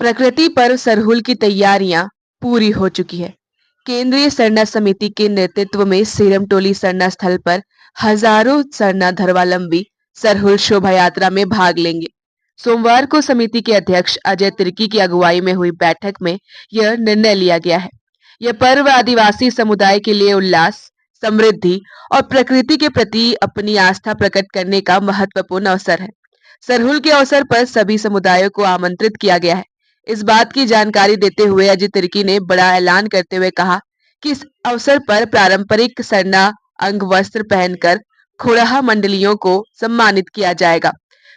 प्रकृति पर्व सरहुल की तैयारियां पूरी हो चुकी है। केंद्रीय सरना समिति के नेतृत्व में सीरमटोली सरना स्थल पर हजारों सरना धर्मावलंबी सरहुल शोभा यात्रा में भाग लेंगे। सोमवार को समिति के अध्यक्ष अजय तिर्की की अगुवाई में हुई बैठक में यह निर्णय लिया गया है। यह पर्व आदिवासी समुदाय के लिए उल्लास, समृद्धि और प्रकृति के प्रति अपनी आस्था प्रकट करने का महत्वपूर्ण अवसर है। सरहुल के अवसर पर सभी समुदायों को आमंत्रित किया गया है। इस बात की जानकारी देते हुए अजय तिर्की ने बड़ा ऐलान करते हुए कहा कि इस अवसर पर पारंपरिक सरना अंग वस्त्र पहनकर खोड़हा मंडलियों को सम्मानित किया जाएगा।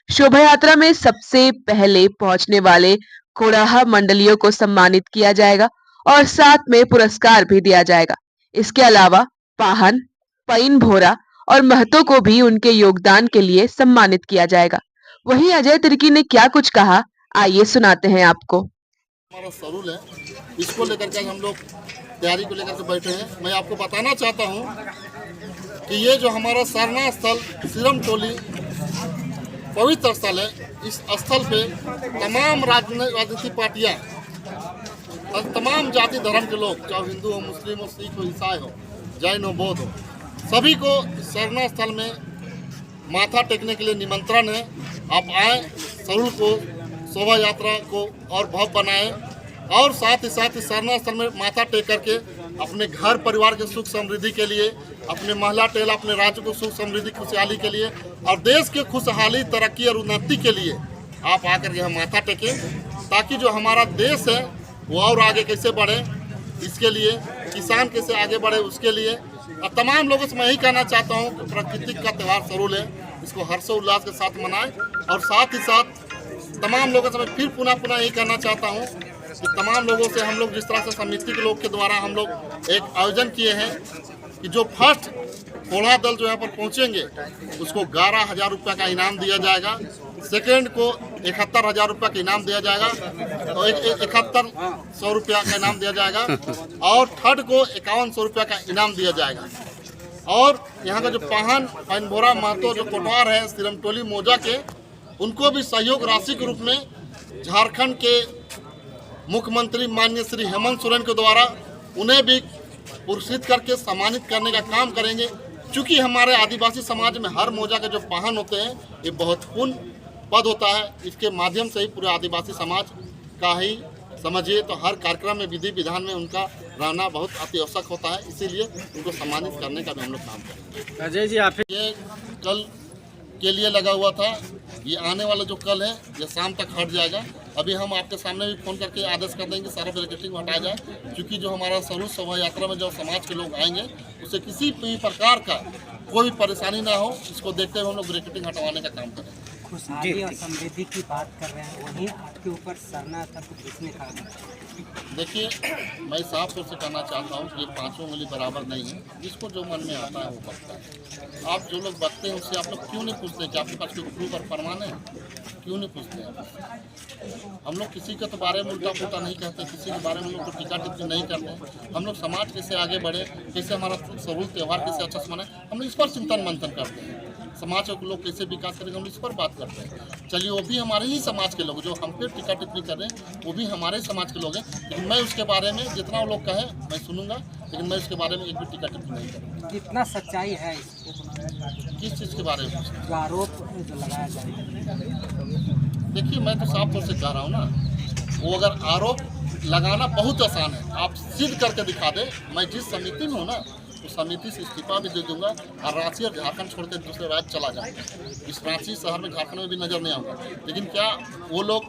शोभा यात्रा में सबसे पहले पहुंचने वाले खोड़हा मंडलियों को सम्मानित किया जाएगा और साथ में पुरस्कार भी दिया जाएगा। इसके अलावा पाहन, पैन भोरा और महतो को भी उनके योगदान के लिए सम्मानित किया जाएगा। वहीं अजय तिर्की ने क्या कुछ कहा, आइए सुनाते हैं आपको। हमारा सरहुल है, इसको लेकर के हम लोग तैयारी को लेकर के बैठे हैं। मैं आपको बताना चाहता हूं कि ये जो हमारा सरना स्थल सीरमटोली पवित्र स्थल है, इस स्थल पे तमाम राजनीतिक पार्टियां और तमाम जाति धर्म के लोग, चाहे हिंदू हो, मुस्लिम हो, सिख हो, ईसाई हो, जैन हो, बौद्ध हो, सभी को सरना स्थल में माथा टेकने के लिए निमंत्रण है। आप आए, सरहुल को शोभा यात्रा को और भव्य बनाएं और साथ ही सरना स्थल में माथा टेक करके अपने घर परिवार के सुख समृद्धि के लिए, अपने महिला टेल अपने राज्य को सुख समृद्धि खुशहाली के लिए और देश के खुशहाली तरक्की और उन्नति के लिए आप आकर के हम माथा टेकें, ताकि जो हमारा देश है वो और आगे कैसे बढ़े, इसके लिए किसान कैसे आगे बढ़े, उसके लिए। और तमाम लोगों से मैं यही कहना चाहता हूँ कि प्राकृतिक का त्यौहार सरहुल है, इसको हर्षोल्लास के साथ मनाएं। और साथ ही साथ तमाम लोगों से मैं फिर पुनः यही कहना चाहता हूँ कि तमाम लोगों से हम लोग जिस तरह से समिति के लोग के द्वारा हम लोग एक आयोजन किए हैं कि जो फर्स्ट खोड़ा दल जो यहाँ पर पहुँचेंगे उसको 11,000 रुपये का इनाम दिया जाएगा, सेकेंड को 71,000 रुपये का इनाम दिया जाएगा, तो 7100 रुपया का इनाम दिया जाएगा और थर्ड को 5100 रुपये का इनाम दिया जाएगा। और यहाँ का जो पाहन भोरा महतो जो कोटवार है सीरमटोली मौजा के, उनको भी सहयोग राशि के रूप में झारखंड के मुख्यमंत्री माननीय श्री हेमंत सोरेन के द्वारा उन्हें भी पुरस्कृत करके सम्मानित करने का काम करेंगे। चूँकि हमारे आदिवासी समाज में हर मौजा के जो पाहन होते हैं ये बहुत पुण्य पद होता है, इसके माध्यम से ही पूरे आदिवासी समाज का ही समझिए तो हर कार्यक्रम में विधि विधान में उनका रहना बहुत अति आवश्यक होता है, इसीलिए उनको सम्मानित करने का भी हम लोग काम करेंगे। अजय जी, आप ये कल के लिए लगा हुआ था, ये आने वाला जो कल है ये शाम तक हट जाएगा। अभी हम आपके सामने भी फ़ोन करके आदेश कर देंगे सारा बैरिकेडिंग हटाया जाए, क्योंकि जो हमारा सरहुल शोभा यात्रा में जो समाज के लोग आएंगे उससे किसी भी प्रकार का कोई परेशानी ना हो, इसको देखते हुए हम लोग बैरिकेडिंग हटवाने का काम करेंगे। खुशहाली और समृद्धि की बात कर रहे हैं, वहीं आपके ऊपर सरना तक घुसने का। देखिए, मैं साफ तौर से कहना चाहता हूँ कि ये पांचों उंगली बराबर नहीं है, जिसको जो मन में आता है वो करता है। आप जो लोग बचते हैं उससे आप लोग क्यों नहीं पूछते कि आपके पास कोई प्रूफ और प्रमाण है, क्यों नहीं पूछते हैं? हम लोग किसी के तो बारे में उल्टा पुल्टा नहीं कहते, किसी के बारे में हम लोग टीका टिप्पणी नहीं करते। हम लोग समाज कैसे आगे बढ़े, कैसे हमारा सरहुल त्यौहार कैसे अच्छा से मनाए, हम लोग इस पर चिंतन मंथन करते हैं। समाज के लोग कैसे विकास करेंगे हम इस पर बात करते हैं। चलिए, वो भी हमारे ही समाज के लोग जो हम पे टीका टिप्पणी कर रहे हैं वो भी हमारे समाज के लोग हैं, लेकिन मैं उसके बारे में जितना वो लोग कहें मैं सुनूंगा, लेकिन मैं उसके बारे में एक भी टीका टिप्पणी नहीं करूँगा। कितना सच्चाई है किस चीज़ के बारे में? जो आरोप जो लगाया जाए। देखिए, मैं तो साफ तौर से कह रहा हूँ ना, वो अगर आरोप लगाना बहुत आसान है, आप सिद्ध करके दिखा दे। मैं जिस समिति में हूँ ना उस समिति से इस्तीफा भी दे दूंगा और रांची और झारखंड छोड़ कर दूसरे राज्य चला जाऊंगा। इस रांची शहर में झारखंड में भी नजर नहीं आऊँगा। लेकिन क्या वो लोग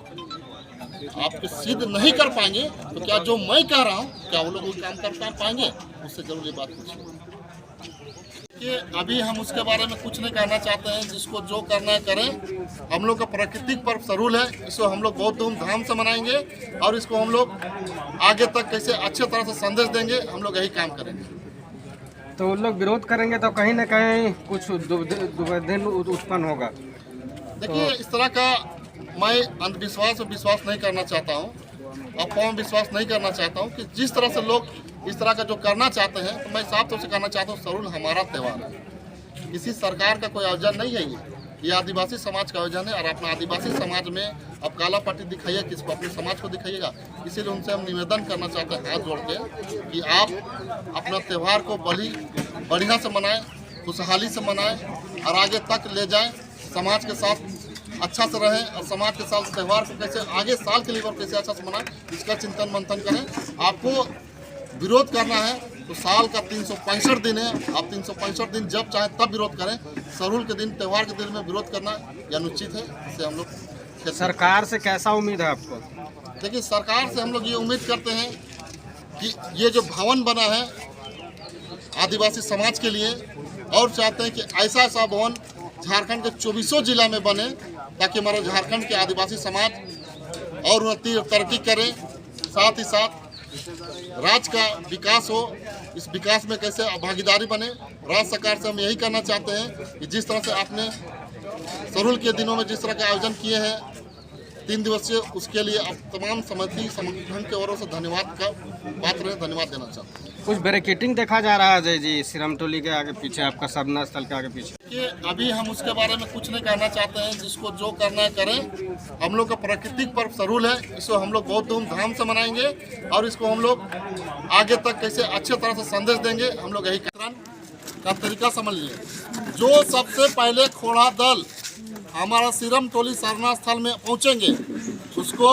आपके सिद्ध नहीं कर पाएंगे तो क्या जो मैं कह रहा हूँ क्या वो लोग वो काम कर पाएंगे? उससे जरूर ये बात पूछिए कि अभी हम उसके बारे में कुछ नहीं कहना चाहते हैं। जिसको जो करना है करें। हम लोग का प्राकृतिक पर्व सरहुल है, इसको हम लोग बहुत धूमधाम से मनाएंगे और इसको हम लोग आगे तक कैसे अच्छे तरह से संदेश देंगे, हम लोग यही काम करेंगे। तो उन लोग विरोध करेंगे तो कहीं ना कहीं कुछ दुविधा उत्पन्न होगा। देखिए, इस तरह का मैं अंधविश्वास और विश्वास नहीं करना चाहता हूँ, अफवाह में विश्वास नहीं करना चाहता हूँ कि जिस तरह से लोग इस तरह का जो करना चाहते हैं, तो मैं साफ तौर से कहना चाहता हूँ सरहुल हमारा त्यौहार है, किसी सरकार का कोई आयोजन नहीं है। ये आदिवासी समाज का आयोजन है और अपना आदिवासी समाज में अब काला पट्टी दिखाइए किसको, अपने समाज को दिखाइएगा। इसीलिए उनसे हम निवेदन करना चाहते हैं हाथ जोड़ के कि आप अपना त्यौहार को बढ़िया से मनाएं, खुशहाली से मनाएं और आगे तक ले जाएं, समाज के साथ अच्छा से रहें और समाज के साथ त्यौहार को कैसे आगे साल के लिए और कैसे अच्छा से मनाएं, इसका चिंतन मंथन करें। आपको विरोध करना है तो साल का 365 दिन है, आप 365 दिन जब चाहे तब विरोध करें। सरहुल के दिन, त्यौहार के दिन में विरोध करना यह अनुचित है। इससे हम लोग सरकार से कैसा उम्मीद है आपको? देखिए, सरकार से हम लोग ये उम्मीद करते हैं कि ये जो भवन बना है आदिवासी समाज के लिए, और चाहते हैं कि ऐसा भवन झारखंड के 24 जिला में बने, ताकि हमारा झारखंड के आदिवासी समाज और उन्नति और तरक्की करे, साथ ही साथ राज्य का विकास हो। इस विकास में कैसे भागीदारी बने, राज्य सरकार से हम यही करना चाहते हैं कि जिस तरह से आपने सरहुल के दिनों में जिस तरह के आयोजन किए हैं 3 दिवसीय, उसके लिए आप तमाम समिति संगठन के ओर से धन्यवाद का पात्र हैं, धन्यवाद देना चाहते हैं। कुछ बैरिकेडिंग देखा जा रहा है अजय जी, सिरम टोली के आगे पीछे, आपका सरना स्थल के आगे पीछे। कि अभी हम उसके बारे में कुछ नहीं कहना चाहते हैं, जिसको जो करना है करें। हम लोग का प्राकृतिक पर्व सरहुल है, इसको हम लोग बहुत धूमधाम से मनाएंगे और इसको हम लोग आगे तक कैसे अच्छे तरह से संदेश देंगे, हम लोग यही का तरीका समझ लीजिए। जो सबसे पहले खोड़ा दल हमारा सिरम टोली सरना स्थल में पहुंचेंगे, उसको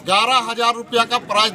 11,000 रुपया का प्राइज